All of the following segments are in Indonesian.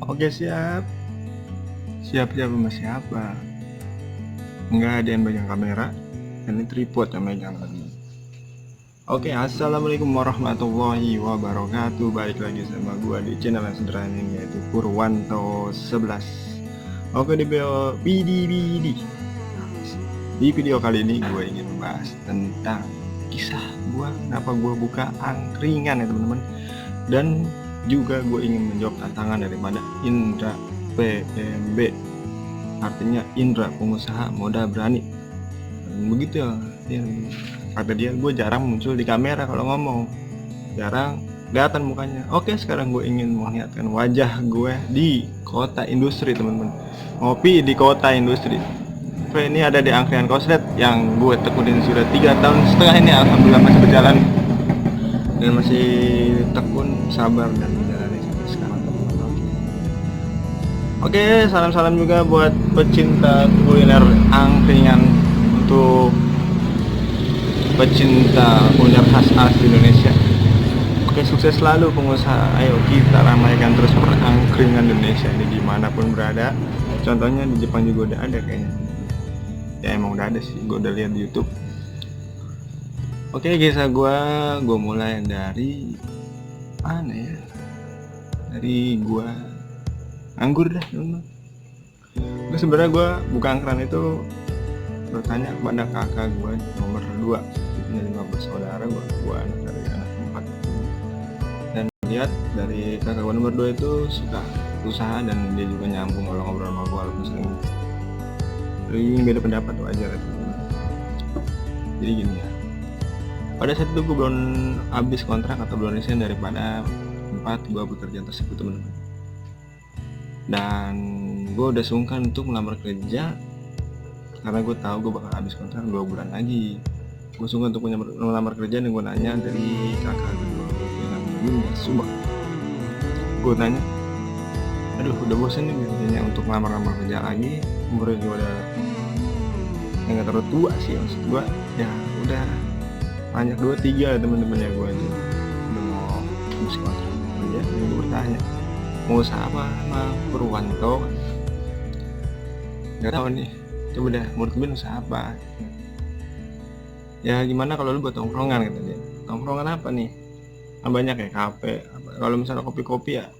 Oke, siap. Siap-siap sama siapa? Nggak ada yang pegang kamera. Ini tripod yang megang tadi. Oke, assalamualaikum warahmatullahi wabarakatuh. Balik lagi sama gua di channel yang sederhana ini, yaitu Purwanto 11. Oke, di video kali ini gue ingin membahas tentang kisah gua, kenapa gua buka angkringan ya teman-teman. Dan juga gue ingin menjawab tantangan daripada Indra PMB, artinya Indra pengusaha modal berani. Begitu ya, kata dia. Gue jarang muncul di kamera kalau ngomong, jarang kelihatan mukanya. Oke, sekarang gue ingin melihatkan wajah gue di kota industri teman-teman, ngopi di kota industri. Oke, ini ada di angkringan Koslet yang gue tekunin sudah 3 tahun setengah ini. Alhamdulillah masih berjalan dan masih tekun, sabar, dan menjalani sampai sekarang. Oke, salam-salam juga buat pecinta kuliner angkringan, untuk pecinta kuliner khas asli Indonesia. Oke, sukses selalu pengusaha. Ayo kita ramaikan terus angkringan Indonesia ini dimanapun berada. Contohnya di Jepang juga udah ada kayaknya. Ya emang udah ada sih, gue udah lihat di YouTube. Oke, kisah gue mulai dari mana ya? Dari gue nganggur dah teman-teman. Gue sebenarnya gue buka angkringan itu bertanya kepada kakak gue nomor 2, punya 5 bersaudara. Gue anak dari anak 4, dan lihat dari kakak gue nomor 2 itu suka usaha dan dia juga nyambung kalau ngobrol sama gue, walaupun sering beda pendapat, wajar ya teman-teman. Jadi gini ya, pada saat itu gue belum habis kontrak atau belum resign daripada 4 buah pekerjaan tersebut teman-teman, dan gue udah sungkan untuk melamar kerja karena gue tahu gue bakal habis kontrak 2 bulan lagi. Gue sungkan untuk melamar kerja, dan gue nanya dari kakak gue yang namanya Subak. Gue tanya, aduh udah bosan nih biasanya untuk melamar kerja lagi. Umurnya gue udah yang gak terlalu tua sih, maksud gue ya udah banyak 2-3 temen-temen ya gue aja udah mau habis kontrak kerja. Dan gue bertanya, mau usaha apa sama Purwanto? Gak tau nih, coba deh menurut gue usaha apa ya, gimana kalau lu buat tongkrongan gitu dia. Tongkrongan apa nih? Kan banyak ya, kafe. Kalau misalnya kopi-kopi ya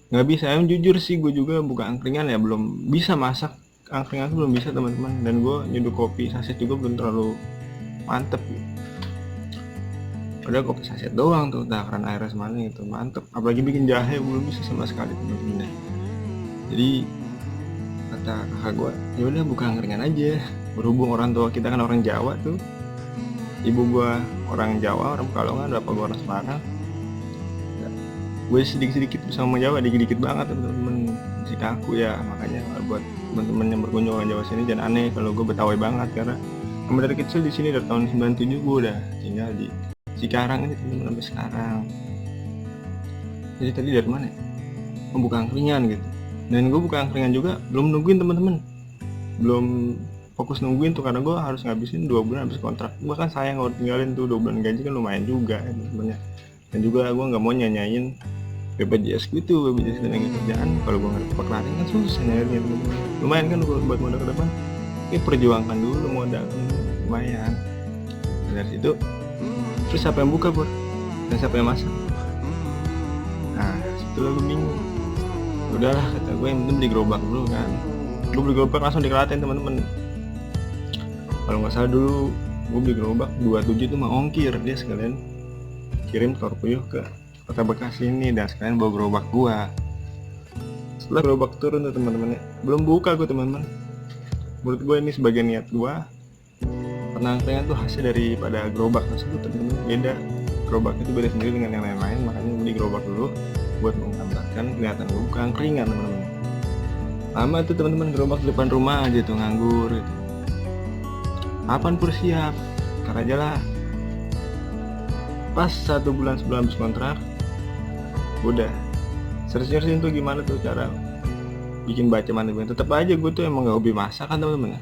nggak bisa. Yang jujur sih gue juga buka angkringan ya belum bisa masak. Angkringan tuh belum bisa teman-teman, dan gue nyeduh kopi saset juga belum terlalu mantep gitu. Padahal kopi saset doang tuh, takaran airnya semana gitu, mantep. Apalagi bikin jahe belum bisa sama sekali teman-teman. Jadi kata kakak gue, ya udah buka angkringan aja. Berhubung orang tua kita kan orang Jawa tuh, ibu gue orang Jawa, orang Pekalongan, bapak gue orang Semarang. Gue sedikit-sedikit bisa ngomong Jawa, dikit-dikit banget teman-teman, masih kaku ya. Makanya buat teman-teman yang berkunjung orang Jawa sini jangan aneh kalau gue Betawi banget, karena emang dari kecil di sini dari tahun 97 gue udah tinggal di Cikarang ini teman-teman sampai sekarang. Jadi tadi dari mana? Membuka angkringan gitu. Dan gue buka angkringan juga belum nungguin teman-teman, belum fokus nungguin tuh, karena gue harus ngabisin 2 bulan habis kontrak. Gue kan sayang kalau tinggalin tuh 2 bulan gaji, kan lumayan juga ya teman-teman. Dan juga gue nggak mau nyanyain BPJS gitu, BPJS dan kerjaan. Kalau gue nggak dapat kelarin kan susah nyarinya teman-teman. Lumayan kan buat modal ke depan. Ini perjuangkan dulu modal, lumayan. Dan dari situ terus siapa yang buka Pur? Dan siapa yang masak? Nah situ lalu bingung. Udahlah kata gue, yang penting beli gerobak dulu kan. Gue beli gerobak langsung dikelatin teman-teman. Kalau nggak salah dulu gue beli gerobak 27 itu mah ongkir, dia sekalian kirim telur puyuh ke kota Bekasi ini, dan sekalian bawa gerobak gua. Setelah gerobak turun tuh teman-teman, belum buka gue teman-teman. Menurut gue ini sebagai niat gua, penangkringan tuh hasil daripada gerobak tersebut teman-teman. Beda, gerobak itu beda sendiri dengan yang lain-lain. Makanya beli gerobak dulu buat menggambarkan kelihatan gue buka angkringan teman-teman. Lama tuh teman-teman, gerobak depan rumah aja tuh nganggur gitu. Kapan Pur siap? Ntar aja lah. Pas 1 bulan sebelum habis kontrak, udah searching tuh gimana tuh cara bikin baca manajemen. Tetap aja gue tuh emang gak hobi masak kan teman-teman,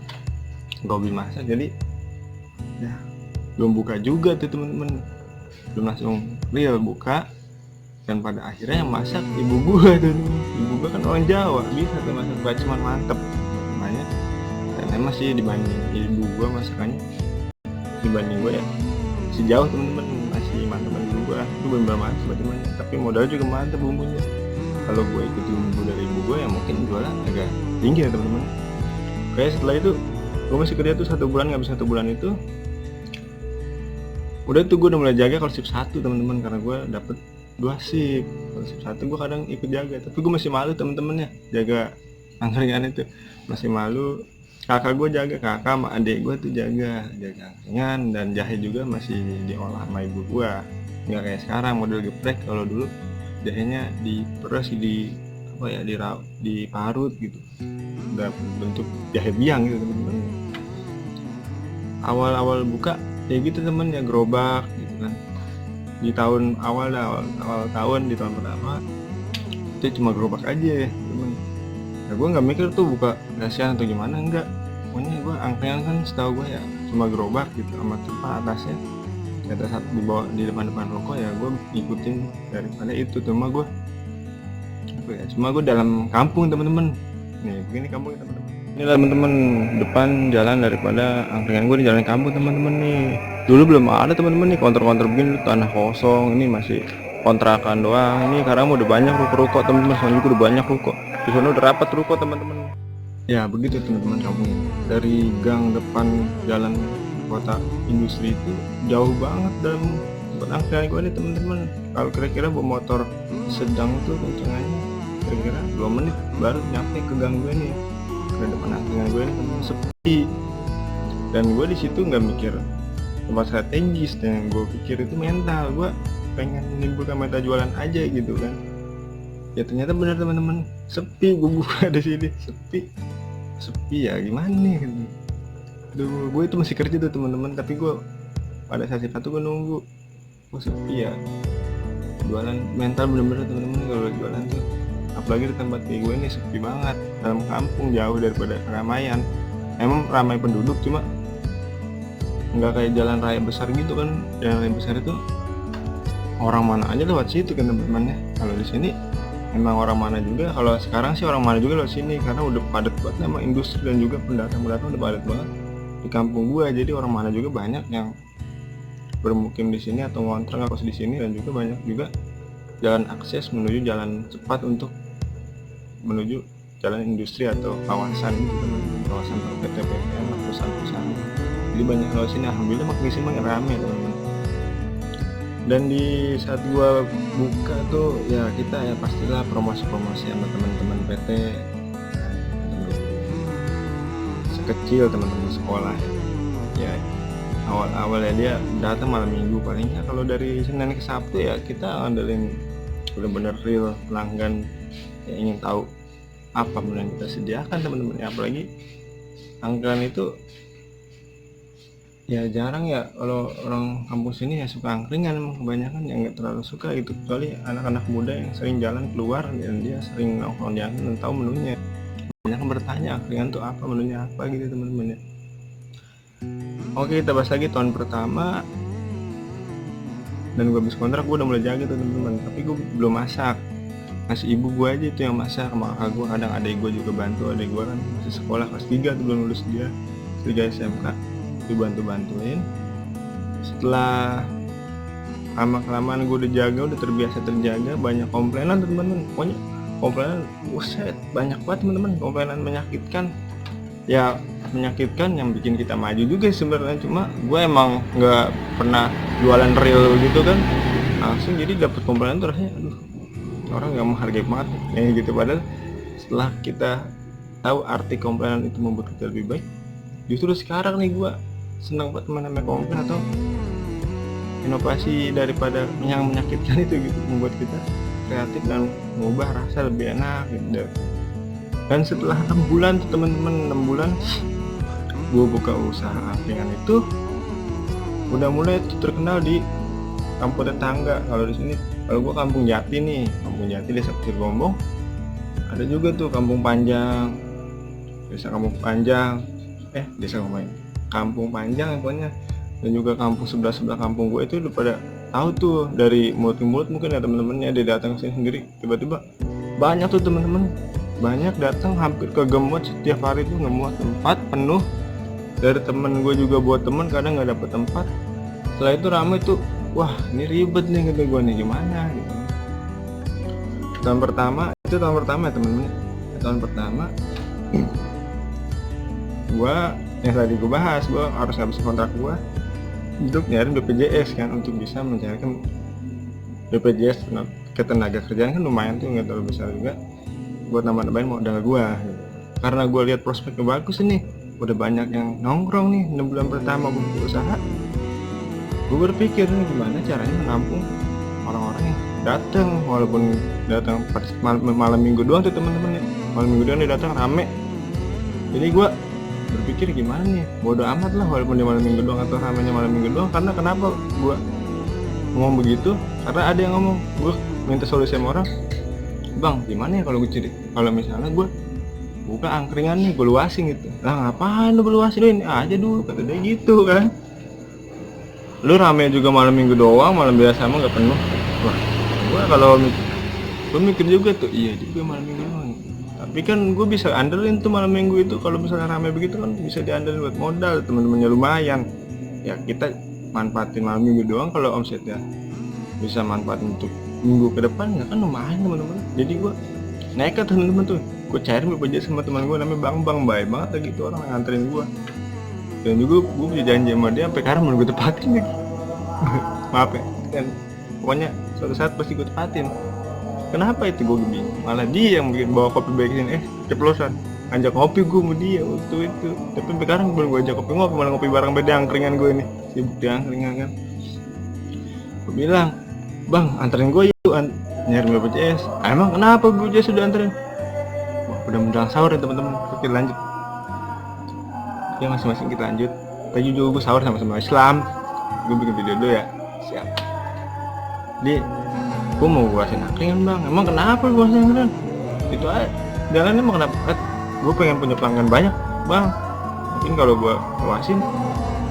gak hobi masak. Jadi ya belum buka juga tuh teman-teman, belum langsung real buka. Dan pada akhirnya yang masak ibu gue tuh, ibu gue kan orang Jawa, bisa tuh masak baceman mantep banyak. Dan emang sih dibanding ibu gue masakannya, dibanding gue ya sejauh temen-temen, masih mantepan ibu gue itu bener-bener mantep bacemannya, tapi modal juga mantep bumbunya. Kalau gue ikutin bumbu dari ibu gue ya mungkin jualan agak tinggi ya temen-temen. Kayak setelah itu gue masih kerja tuh 1 bulan, nggak bisa 1 bulan itu udah tuh gue udah mulai jaga kalau shift 1 teman-teman, karena gue dapet 2 shift. Kalau shift 1 gue kadang ikut jaga, tapi gue masih malu temen-temen ya jaga angkringan itu, masih malu. Kakak gue jaga, kakak sama adik gue tuh jaga angkringan, dan jahe juga masih diolah sama ibu gue, nggak kayak sekarang model geprek. Kalau dulu jahenya diperes, diparut gitu, udah bentuk jahe biang gitu temen-temen. Awal-awal buka ya gitu temen ya, gerobak gitu kan di tahun awal tahun, di tahun pertama itu cuma gerobak aja ya temen. Nah gue nggak mikir tuh buka kasihan atau gimana, enggak, pokoknya gue angkringan kan setahu gue ya cuma gerobak gitu sama tempat atasnya, ada satu di bawah di depan rokok ya, gue ikutin daripada itu. Cuma gue dalam kampung temen-temen, nih begini kampung temen-temen. Ini teman-teman depan jalan daripada angkringan gue di jalan kampung teman-teman nih. Dulu belum ada teman-teman nih konter-konter begini, tanah kosong, ini masih kontrakan doang. Ini sekarang udah banyak ruko-ruko teman-teman, soalnya juga udah banyak ruko. Di sana udah rapat ruko teman-teman. Ya begitu teman-teman kampung. Dari gang depan jalan kota industri itu jauh banget dalam tempat angkringan gue nih teman-teman. Kalau kira-kira bawa motor sedang tuh kencengannya kira-kira 2 menit baru nyampe ke gang gue nih, ke depan angkringan gue ini sepi. Dan gue di situ nggak mikir tempat strategis, yang gue pikir itu mental, gue pengen menimbulkan mental jualan aja gitu kan. Ya ternyata benar teman-teman, sepi. Gue buka di sini sepi ya gimana nih gitu. Aduh, gue itu masih kerja tuh teman-teman, tapi gue pada saat itu gue nunggu, gue sepi ya. Jualan mental bener-bener teman-teman kalau jualan tuh, apalagi di tempat kayak gue ini sepi banget, dalam kampung jauh daripada keramaian. Emang ramai penduduk, cuma nggak kayak jalan raya besar gitu kan. Jalan raya besar itu orang mana aja lewat situ kan teman-temannya. Kalau di sini emang orang mana juga, kalau sekarang sih orang mana juga lewat sini, karena udah padat banget sama industri dan juga pendatang udah padat banget di kampung gue. Jadi orang mana juga banyak yang bermukim di sini atau ngontrak kos di sini, dan juga banyak juga jalan akses menuju jalan cepat untuk menuju jalan industri atau kawasan gitu teman-teman, kawasan PT-PT, perusahaan-perusahaan. Jadi banyak kalau sini, alhamdulillah makin sini makin rame teman-teman. Dan di saat gua buka tuh ya kita ya pastilah promosi sama teman-teman PT, sekecil teman-teman sekolah ya. Awal ya dia datang malam minggu, palingnya kalau dari Senin ke Sabtu ya kita andelin benar-benar real pelanggan yang ingin tahu apa menu yang kita sediakan teman-teman ya. Apalagi angkringan itu ya jarang ya kalau orang kampung sini ya suka angkringan, kebanyakan yang nggak terlalu suka gitu, kecuali anak-anak muda yang sering jalan keluar dan dia sering nongkrong di angkringan dan tahu menunya. Banyak yang bertanya angkringan tuh apa, menunya apa gitu teman-teman ya. Oke, kita bahas lagi tahun pertama dan gue habis kontrak, gue udah mulai jaga tuh teman-teman, tapi gue belum masak, masih ibu gue aja itu yang masak sama kakak gue. Kadang adik gue juga bantu, adik gue kan masih sekolah kelas 3 tuh, belum lulus dia 3 SMK, dibantu-bantuin. Setelah lama-kelamaan gue udah jaga, udah terbiasa terjaga, banyak komplainan teman-teman. Pokoknya komplainan buset banyak banget teman-teman, komplainan menyakitkan ya, menyakitkan yang bikin kita maju juga sebenarnya. Cuma gue emang nggak pernah jualan real gitu kan, langsung jadi dapet komplainan tuh rasanya aduh, orang nggak menghargai banget kayak gitu. Padahal setelah kita tahu arti komplainan itu membuat kita lebih baik, justru sekarang nih gue senang banget namanya komplain atau inovasi daripada yang menyakitkan itu gitu, membuat kita kreatif dan mengubah rasa lebih enak gitu. Dan setelah 6 bulan tuh teman-teman, 6 bulan gue buka usaha angkringan itu udah mulai terkenal di kampung tetangga. Kalau di sini, kalau gue kampung Jati nih, kampung Jati desa Kecil Gombong, ada juga tuh kampung Panjang, desa Kampung Panjang, desa Kampung Panjang pokoknya. Dan juga kampung sebelah kampung gue itu udah pada tahu tuh, dari mulut ke mulut mungkin ya teman-temannya, dia datang ke sini sendiri, tiba-tiba banyak tuh teman-teman, banyak datang, hampir kegemot setiap hari tuh, ngemuat tempat penuh. Dari temen gue juga buat temen kadang nggak dapet tempat. Setelah itu rame tuh, wah ini ribet nih kata gue nih, gimana gitu. Tahun pertama ya temen-temen, tahun pertama gue yang tadi gue bahas, gue harus habis kontrak gue untuk nyari BPJS kan, untuk bisa mencarikan BPJS ketenaga kerjaan kan lumayan tuh, nggak terlalu besar juga buat nambah-nambahin modal gue gitu. Karena gue lihat prospeknya bagus nih, udah banyak yang nongkrong nih 6 bulan pertama gue berusaha. Gue berpikir nih gimana caranya menampung orang-orang yang datang, walaupun datang malam minggu doang tuh teman-teman ya, malam minggu doang dia datang rame. Jadi gue berpikir gimana nih, bodo amat lah walaupun di malam minggu doang atau ramenya malam minggu doang. Karena kenapa gue ngomong begitu, karena ada yang ngomong, gue minta solusi sama orang, bang gimana ya kalau gue ciri, kalau misalnya gue buka angkringan nih, gue luasin gitu. Lah ngapain lu luasin, lu ini aja dulu, kata dia gitu kan. Lu rame juga malam minggu doang, malam biasa mah gak penuh. Wah, gue kalau gue mikir juga tuh, iya juga malam minggu doang. Tapi kan gue bisa andelin tuh malam minggu itu, kalau misalnya rame begitu kan bisa diandelin buat modal, teman-temannya lumayan. Ya kita manfaatin malam minggu doang, kalau omsetnya bisa manfaatin untuk minggu ke depan ya kan lumayan teman-teman. Jadi gue nekat teman-teman tuh, gue cairin BPJS sama teman gue namanya Bang, baik banget lagi tuh orang yang nganterin gue. Dan juga gue punya janji sama dia sampai sekarang belum gue tepatin lagi. Maaf ya kan, pokoknya suatu saat pasti gue tepatin. Kenapa itu gue bingung, malah dia yang bikin bawa kopi baik ini, ceplosan ngajak ngopi gue sama dia waktu itu. Tapi sekarang belum gue ajak kopi, malah ngopi bareng beda angkringan gue ini, sibuk di angkringan kan. Gue bilang, bang anterin gue yuk nyari BPJS. Emang kenapa BPJS sudah anterin? Wah, udah menjelang sahur ya teman-teman, kita lanjut ya, masing-masing kita lanjut. Tadi juga gue sahur sama-sama Islam, gue bikin video dulu ya, siap. Jadi gue mau luasin angkringan bang, emang kenapa luasin angkringan? Itu aja jalannya, emang kenapa? Gue pengen punya pelanggan banyak bang, mungkin kalau gue luasin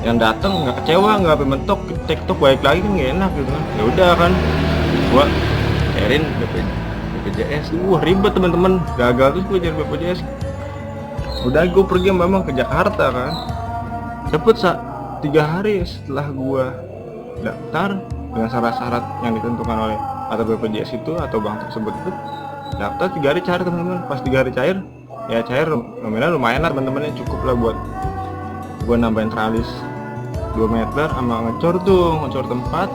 yang datang nggak kecewa, nggak sampai mentok TikTok balik lagi kan nggak enak gitu kan. Ya udah kan, gue cariin BPJS. Wah ribet teman-teman, gagal terus gue cari BPJS. Udah gue pergi memang ke Jakarta kan, cepet 3 hari setelah gue daftar dengan syarat-syarat yang ditentukan oleh atau BPJS itu atau bank tersebut itu. Daftar 3 hari cair teman-teman. Pas 3 hari cair, ya cair nominal lumayan lah teman-teman, cukup lah buat gue nambahin tralis 2 meter sama ngecor tempat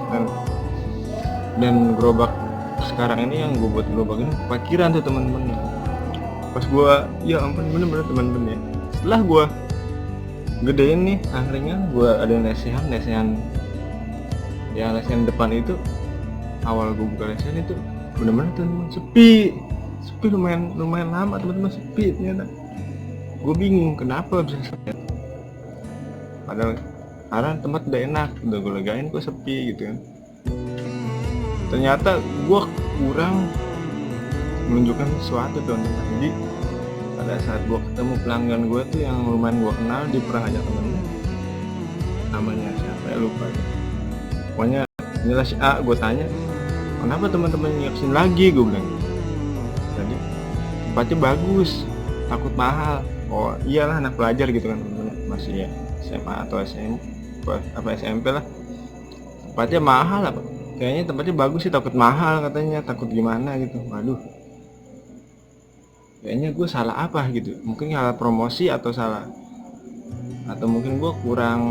dan gerobak sekarang ini yang gue buat gerobak ini parkiran tuh teman-teman. Pas gue, ya ampun bener-bener teman-teman ya, setelah gue gedein nih angkringan, gue ada lesehan ya, lesehan depan itu awal gue buka lesehan itu bener-bener teman-teman sepi lumayan lama teman-teman, sepi ternyata. Gue bingung kenapa bisa sepi, padahal karena tempat udah enak, udah gue legain kok sepi gitu kan. Ternyata gue kurang menunjukkan sesuatu teman-teman. Jadi pada saat gue ketemu pelanggan gue tuh yang lumayan gue kenal, dia pernah ngajak temennya, namanya siapa ya lupa, pokoknya inilah si A. Gue tanya kenapa teman-teman nyaksin lagi, gue bilang tadi tempatnya bagus, takut mahal. Oh iyalah anak pelajar gitu kan teman-teman, masih ya SMA atau SMP lah, tempatnya mahal apa kayaknya, tempatnya bagus sih takut mahal katanya, takut gimana gitu. Waduh, kayaknya gue salah apa gitu, mungkin salah promosi atau mungkin gue kurang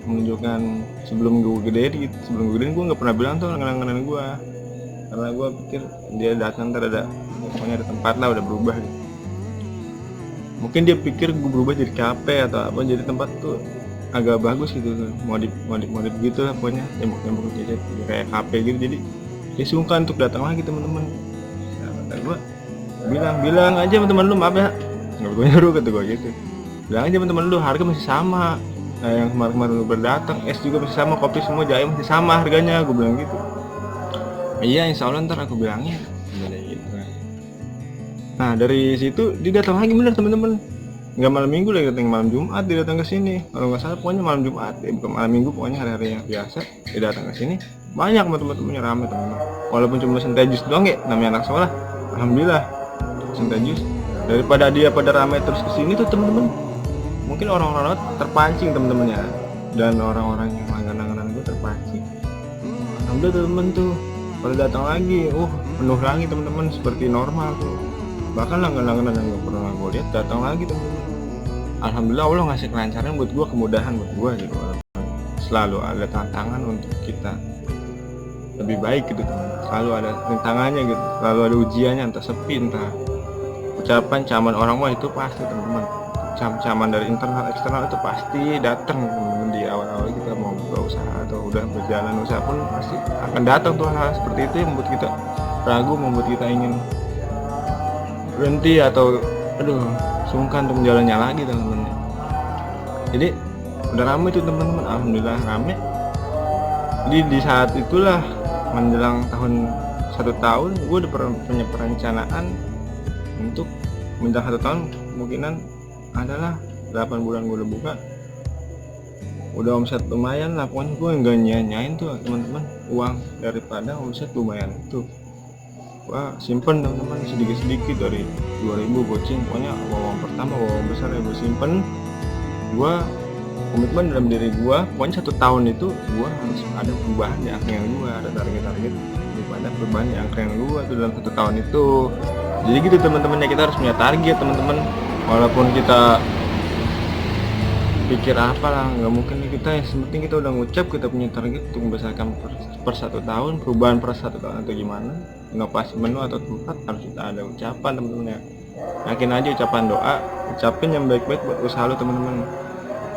menunjukkan sebelum gue gedein gitu. Sebelum gue gedein gue nggak pernah bilang tuh langganan gue, karena gue pikir dia datang ntar ada, pokoknya ada tempat lah udah berubah gitu. Mungkin dia pikir gue berubah jadi kafe atau apa, jadi tempat tuh agak bagus gitu tuh, modif gitu lah pokoknya, tembok jadi kayak kafe gitu. Jadi dia sungkan untuk datang lagi teman-teman. Nah, kata gue bilang aja teman-teman lu, maaf ya nggak gue nyuruh, kata gue gitu. Bilang aja teman-teman lu harga masih sama, nah, yang kemarin lu berdatang es juga masih sama, kopi semua jahe masih sama harganya, gue bilang gitu. Iya insya Allah ntar aku bilangnya gitu kan. Nah dari situ dia datang lagi bener teman-teman, nggak malam minggu lagi, datang malam Jumat dia datang ke sini kalau nggak salah, pokoknya malam Jumat ya, bukan malam minggu, pokoknya hari-hari yang biasa dia datang ke sini. Banyak teman-temannya rame teman-teman, walaupun cuma santai jus doang ya, namanya anak sekolah alhamdulillah cinta jus. Daripada dia pada ramai terus kesini tuh temen-temen, mungkin orang-orang terpancing temen-temennya, dan orang-orang yang langganan gue terpancing. Alhamdulillah temen tuh pada datang lagi, penuh lagi temen-temen seperti normal tuh. Bahkan langganan yang gak pernah gue lihat datang lagi temen-temen. Alhamdulillah Allah ngasih kelancaran buat gue, kemudahan buat gue gitu. Selalu ada tantangan untuk kita lebih baik gitu teman. Selalu ada rintangannya gitu, selalu ada ujiannya, entah sepi, entah ucapan caman orang mah itu pasti teman-teman. Caman dari internal eksternal itu pasti datang teman-teman. Di awal-awal kita mau buka usaha atau udah berjalan usaha pun pasti akan datang tuh hal seperti itu yang membuat kita ragu, membuat kita ingin berhenti atau sungkan untuk menjalannya lagi teman-teman. Jadi udah ramai tuh teman-teman, alhamdulillah ramai. Jadi di saat itulah menjelang tahun 1 tahun gue udah punya perencanaan untuk menjelang 1 tahun kemungkinan adalah 8 bulan gue udah buka, udah omset lumayan lah. Pokoknya gue nggak nyanyain tuh teman-teman uang daripada omset lumayan itu. Wah simpen teman-teman sedikit-sedikit dari 2000 goceng, pokoknya uang pertama uang besar ya gue simpen. Gue komitmen dalam diri gue, pokoknya 1 tahun itu gue harus ada perubahan di angka yang gue, ada target-target daripada perubahan di angka yang gue tuh dalam 1 tahun itu. Jadi gitu teman-teman ya, kita harus punya target teman-teman. Walaupun kita pikir apa lah, nggak mungkin kita, yang penting kita udah ngucap kita punya target untuk membesarkan per 1 tahun, perubahan per 1 tahun atau gimana, inovasi menu atau tempat, harus kita ada ucapan teman-teman ya. Yakin aja ucapan doa, ucapin yang baik-baik buat usaha lo teman-teman.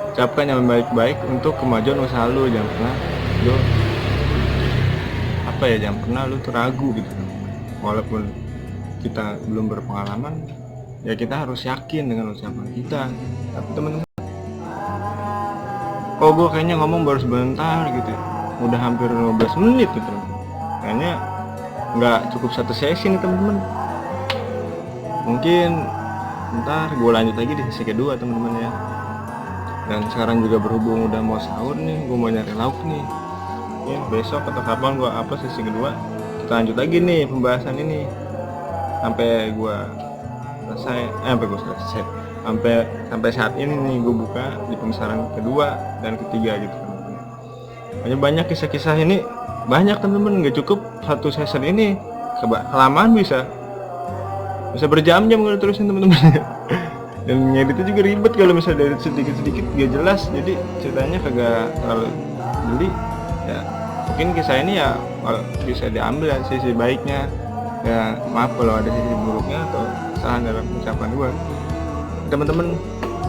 Ucapkan yang baik-baik untuk kemajuan usaha lo, jangan pernah lo jangan pernah lo tuh ragu gitu. Walaupun kita belum berpengalaman ya, kita harus yakin dengan ucapan kita. Tapi teman-teman, gue kayaknya ngomong baru sebentar gitu, udah hampir 15 menit gitu teman-teman. Kayaknya nggak cukup 1 sesi nih teman-teman. Mungkin ntar gue lanjut lagi di sesi kedua teman-teman ya. Dan sekarang juga berhubung udah mau sahur nih, gue mau nyari lauk nih ya. Besok atau kapan gue upload sesi kedua, kita lanjut lagi nih pembahasan ini sampai gue selesai, sampai saat ini nih gue buka di pembesaran kedua dan ketiga gitu. Banyak kisah-kisah ini, banyak teman-teman, nggak cukup 1 season ini, kelamaan bisa berjam-jam kalau terusin teman-teman. Dan ngeditnya juga ribet kalau misalnya dari sedikit-sedikit gak jelas, jadi ceritanya kagak terlalu jeli ya. Mungkin kisah ini ya bisa diambil sisi baiknya ya, maaf kalau ada sisi buruknya atau kesalahan dalam ucapan gue teman-teman.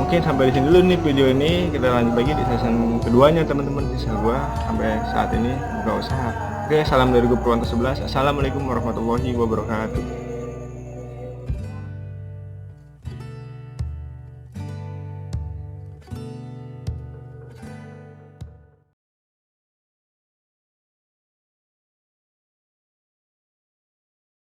Mungkin sampai di sini dulu nih video ini, kita lanjut lagi di season keduanya teman-teman, kisah gue sampai saat ini buka usaha. Oke, salam dari gue Purwanto 11. Assalamualaikum warahmatullahi wabarakatuh.